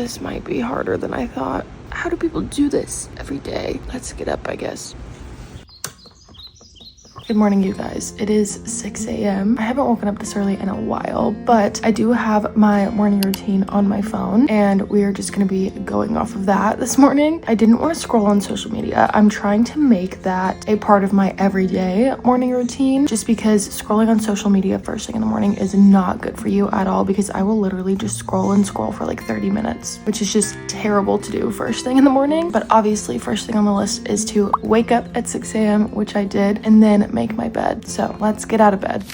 This might be harder than I thought. How do people do this every day? Let's get up, I guess. Good morning, you guys. It is 6 a.m. I haven't woken up this early in a while, but I do have my morning routine on my phone, and we are just going to be going off of that this morning. I didn't want to scroll on social media. I'm trying to make that a part of my everyday morning routine, just because scrolling on social media first thing in the morning is not good for you at all, because I will literally just scroll and scroll for like 30 minutes, which is just terrible to do first thing in the morning. But obviously, first thing on the list is to wake up at 6 a.m., which I did, and then make my bed. So let's get out of bed.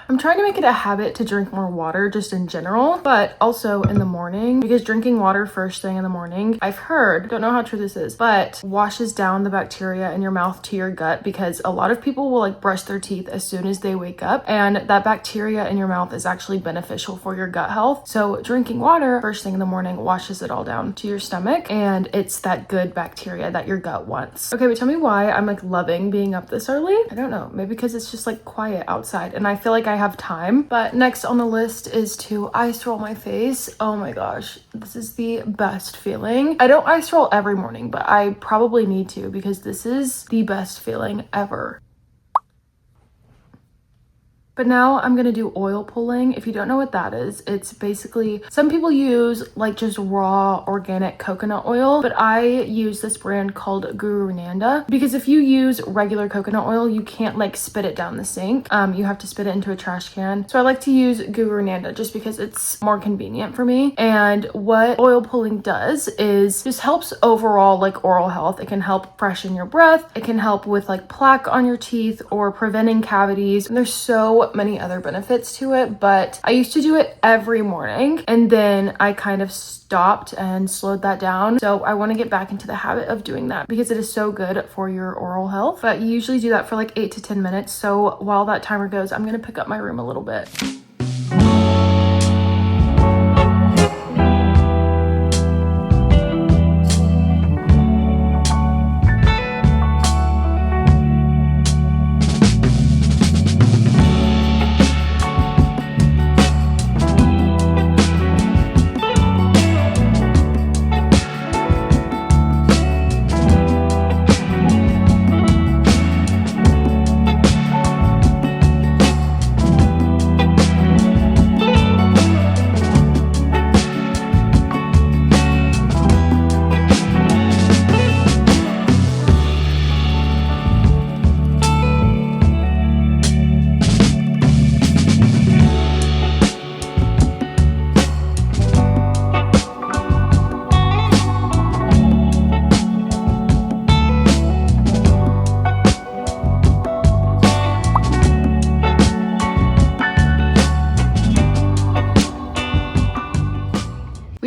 I'm trying to make it a habit to drink more water just in general, but also in the morning, because drinking water first thing in the morning, I've heard, don't know how true this is, but washes down the bacteria in your mouth to your gut, because a lot of people will like brush their teeth as soon as they wake up, and that bacteria in your mouth is actually beneficial for your gut health. So drinking water first thing in the morning washes it all down to your stomach, and it's that good bacteria that your gut wants. Okay, but tell me why I'm like loving being up this early. I don't know, maybe because it's just like quiet outside and I feel like I have time. But next on the list is to ice roll my face. Oh my gosh, this is the best feeling. I don't ice roll every morning, but I probably need to, because this is the best feeling ever. But now I'm gonna do oil pulling. If you don't know what that is, it's basically, some people use like just raw organic coconut oil, but I use this brand called Guru Nanda, because if you use regular coconut oil, you can't like spit it down the sink. You have to spit it into a trash can. So I like to use Guru Nanda just because it's more convenient for me. And what oil pulling does is just helps overall like oral health. It can help freshen your breath. It can help with like plaque on your teeth or preventing cavities. And there's so many other benefits to it, but I used to do it every morning, and then I kind of stopped and slowed that down. So I want to get back into the habit of doing that, because it is so good for your oral health. But you usually do that for like 8 to 10 minutes. So while that timer goes, I'm going to pick up my room a little bit.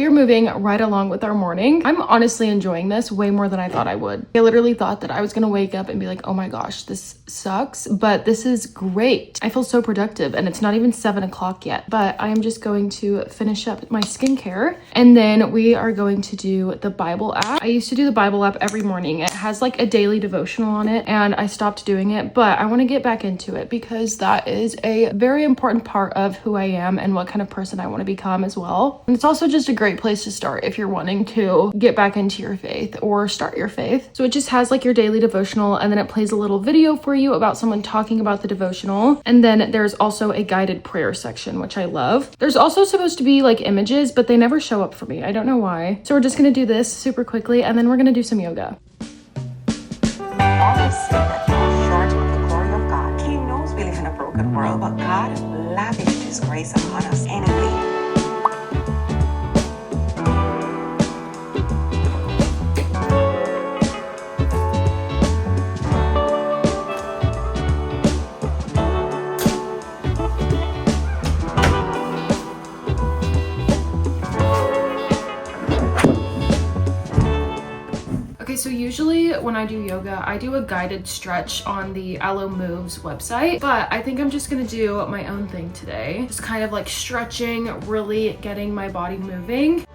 Moving right along with our morning. I'm honestly enjoying this way more than I thought I would. I literally thought that I was gonna wake up and be like, oh my gosh, this sucks, but this is great. I feel so productive, and it's not even 7 o'clock yet, but I am just going to finish up my skincare, and then we are going to do the Bible app. I used to do the Bible app every morning. It has like a daily devotional on it, and I stopped doing it, but I want to get back into it, because that is a very important part of who I am and what kind of person I want to become as well. And it's also just a great place to start if you're wanting to get back into your faith or start your faith. So it just has like your daily devotional, and then it plays a little video for you about someone talking about the devotional. And then there's also a guided prayer section, which I love. There's also supposed to be like images, but they never show up for me. I don't know why. So we're just gonna do this super quickly, and then we're gonna do some yoga. Always say that fall short of the glory of God. He knows we live in a broken world, but God lavished His grace upon us anyway. so usually when I do yoga, I do a guided stretch on the Alo Moves website, but I think I'm just gonna do my own thing today. Just kind of like stretching, really getting my body moving.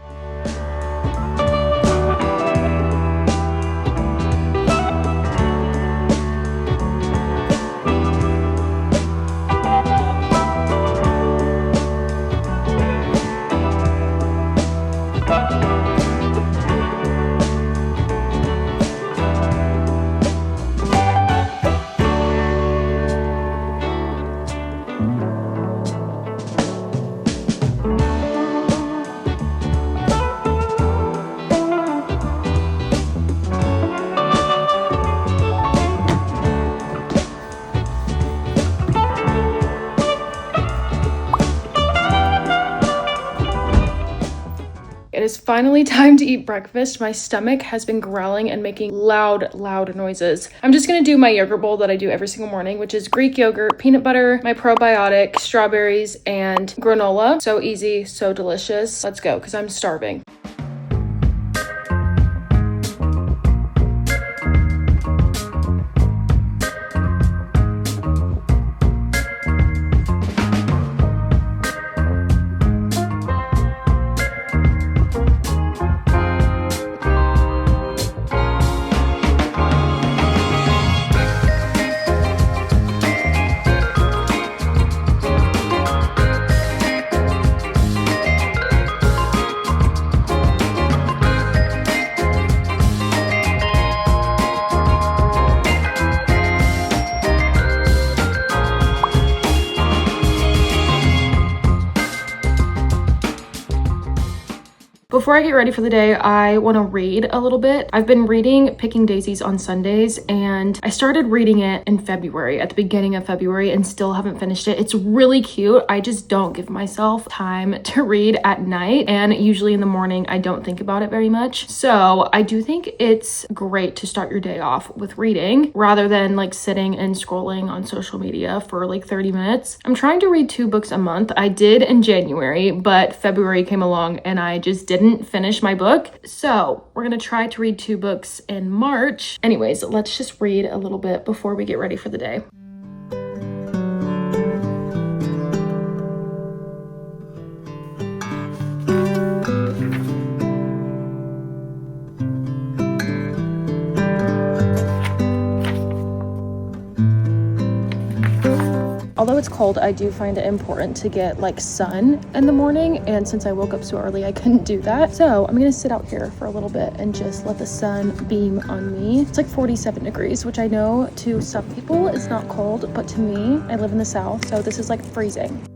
It is finally time to eat breakfast. My stomach has been growling and making loud noises. I'm just gonna do my yogurt bowl that I do every single morning, which is Greek yogurt, peanut butter, my probiotic, strawberries, and granola. So easy, so delicious. Let's go, because I'm starving. Before I get ready for the day, I want to read a little bit. I've been reading Picking Daisies on Sundays, and I started reading it in February, at the beginning of February, and still haven't finished it. It's really cute. I just don't give myself time to read at night, and usually in the morning, I don't think about it very much. So I do think it's great to start your day off with reading rather than like sitting and scrolling on social media for like 30 minutes. I'm trying to read 2 books a month. I did in January, but February came along and I just didn't finish my book. So we're gonna try to read 2 books in March. Anyways, let's just read a little bit before we get ready for the day. Although it's cold, I do find it important to get like sun in the morning, and since I woke up so early, I couldn't do that. So I'm gonna sit out here for a little bit and just let the sun beam on me. It's like 47 degrees, which I know to some people is not cold, but to me, I live in the South, so this is like freezing.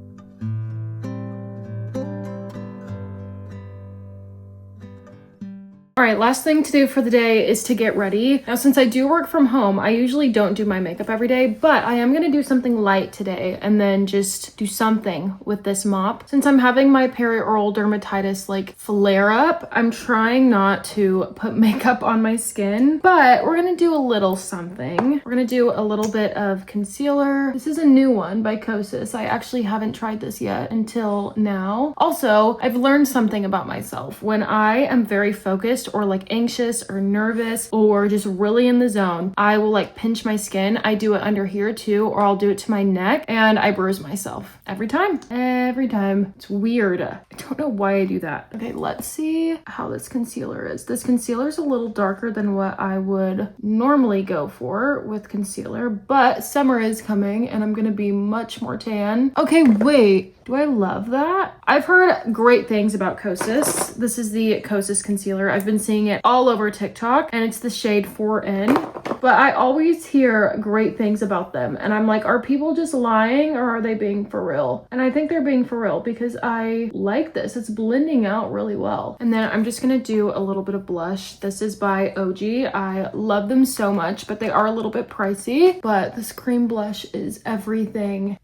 All right, last thing to do for the day is to get ready. Now, since I do work from home, I usually don't do my makeup every day, but I am gonna do something light today and then just do something with this mop. Since I'm having my perioral dermatitis like flare up, I'm trying not to put makeup on my skin, but we're gonna do a little something. We're gonna do a little bit of concealer. This is a new one by Kosas. I actually haven't tried this yet until now. Also, I've learned something about myself. When I am very focused or like anxious or nervous or just really in the zone, I will like pinch my skin. I do it under here too, or I'll do it to my neck, and I bruise myself every time. It's weird. I don't know why I do that. Okay, let's see how this concealer is. This concealer is a little darker than what I would normally go for with concealer, but summer is coming and I'm gonna be much more tan. Okay, wait. Do I love that? I've heard great things about Kosas. This is the Kosas concealer. I've been seeing it all over TikTok, and it's the shade 4N. But I always hear great things about them, and I'm like, are people just lying or are they being for real? And I think they're being for real because I like this. It's blending out really well. And then I'm just gonna do a little bit of blush. This is by OG. I love them so much, but they are a little bit pricey. But this cream blush is everything.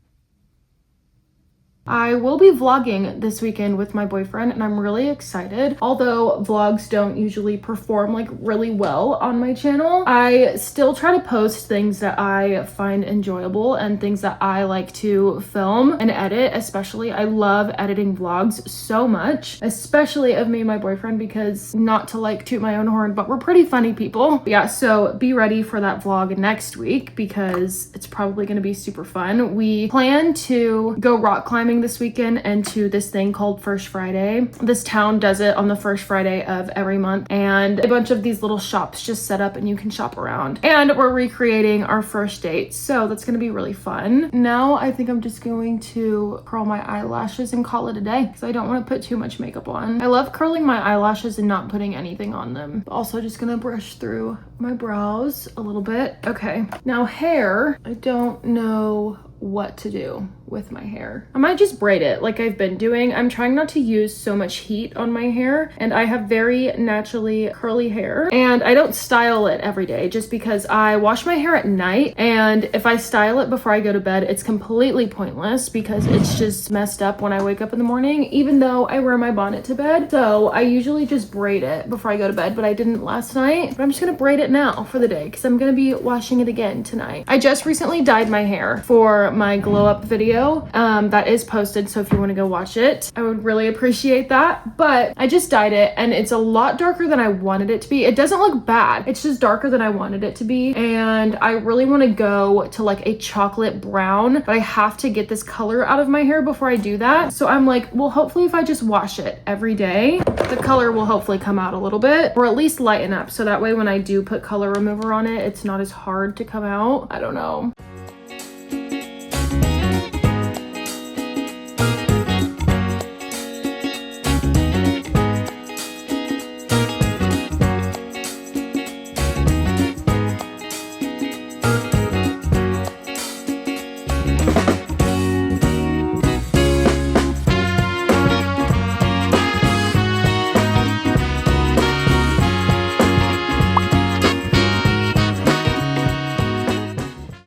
I will be vlogging this weekend with my boyfriend and I'm really excited. Although vlogs don't usually perform like really well on my channel, I still try to post things that I find enjoyable and things that I like to film and edit. Especially, I love editing vlogs so much, especially of me and my boyfriend, because not to like toot my own horn, but we're pretty funny people. Yeah, so be ready for that vlog next week because it's probably going to be super fun. We plan to go rock climbing this weekend and to this thing called First Friday. This town does it on the first Friday of every month, and a bunch of these little shops just set up and you can shop around. And we're recreating our first date, so that's gonna be really fun. Now I think I'm just going to curl my eyelashes and call it a day because I don't want to put too much makeup on. I love curling my eyelashes and not putting anything on them. Also just gonna brush through my brows a little bit. Okay, now hair, I don't know what to do with my hair. I might just braid it like I've been doing. I'm trying not to use so much heat on my hair, and I have very naturally curly hair, and I don't style it every day just because I wash my hair at night, and if I style it before I go to bed, it's completely pointless because it's just messed up when I wake up in the morning, even though I wear my bonnet to bed. So I usually just braid it before I go to bed, but I didn't last night. But I'm just gonna braid it now for the day because I'm gonna be washing it again tonight. I just recently dyed my hair for my glow up video that is posted, so if you want to go watch it, I would really appreciate that. But I just dyed it and it's a lot darker than I wanted it to be. It doesn't look bad, it's just darker than I wanted it to be, and I really want to go to like a chocolate brown, but I have to get this color out of my hair before I do that. So I'm like, well, hopefully if I just wash it every day, the color will hopefully come out a little bit, or at least lighten up, so that way when I do put color remover on it, it's not as hard to come out. I don't know.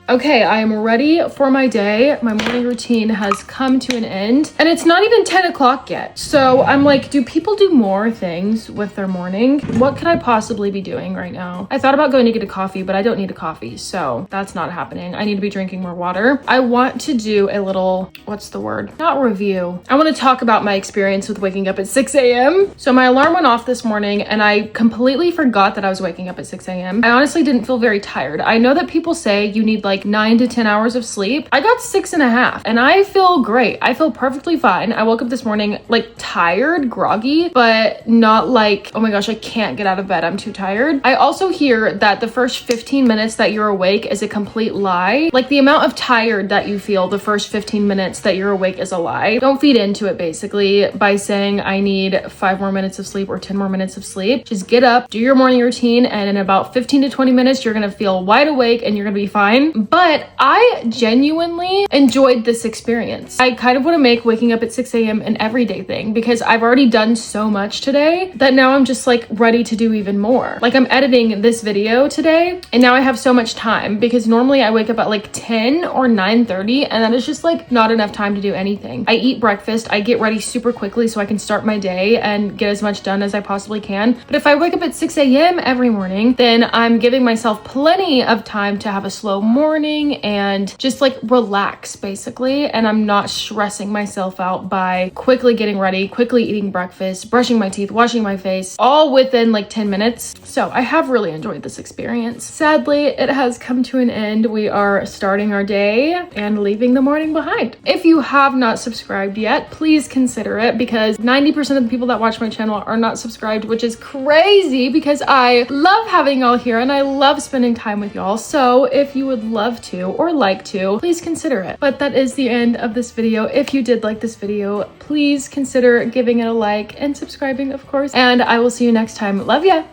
Okay, I am ready for my day. My morning routine has come to an end and it's not even 10 o'clock yet. So I'm like, do people do more things with their morning? What could I possibly be doing right now? I thought about going to get a coffee, but I don't need a coffee, so that's not happening. I need to be drinking more water. I want to do a little, what's the word? Not review. I want to talk about my experience with waking up at 6 a.m. So my alarm went off this morning and I completely forgot that I was waking up at 6 a.m. I honestly didn't feel very tired. I know that people say you need like 9 to 10 hours of sleep. I got 6.5 and I feel great. I feel perfectly fine. I woke up this morning like tired, groggy, but not like, oh my gosh, I can't get out of bed, I'm too tired. I also hear that the first 15 minutes that you're awake is a complete lie. Like the amount of tired that you feel the first 15 minutes that you're awake is a lie. Don't feed into it basically by saying I need 5 more minutes of sleep or 10 more minutes of sleep. Just get up, do your morning routine, and in about 15 to 20 minutes, you're gonna feel wide awake and you're gonna be fine. But I genuinely enjoyed this experience. I kind of want to make waking up at 6 a.m. an everyday thing because I've already done so much today that now I'm just like ready to do even more. Like I'm editing this video today and now I have so much time because normally I wake up at like 10 or 9:30 and that is just like not enough time to do anything. I eat breakfast, I get ready super quickly so I can start my day and get as much done as I possibly can. But if I wake up at 6 a.m. every morning, then I'm giving myself plenty of time to have a slow morning and just like relax basically, and I'm not stressing myself out by quickly getting ready, quickly eating breakfast, brushing my teeth, washing my face, all within like 10 minutes. So I have really enjoyed this experience. Sadly, it has come to an end. We are starting our day and leaving the morning behind. If you have not subscribed yet, please consider it because 90% of the people that watch my channel are not subscribed, which is crazy because I love having y'all here and I love spending time with y'all. So if you would love to or like to, please consider it. But that is the end of this video. If you did like this video, please consider giving it a like and subscribing, of course. And I will see you next time. Love ya!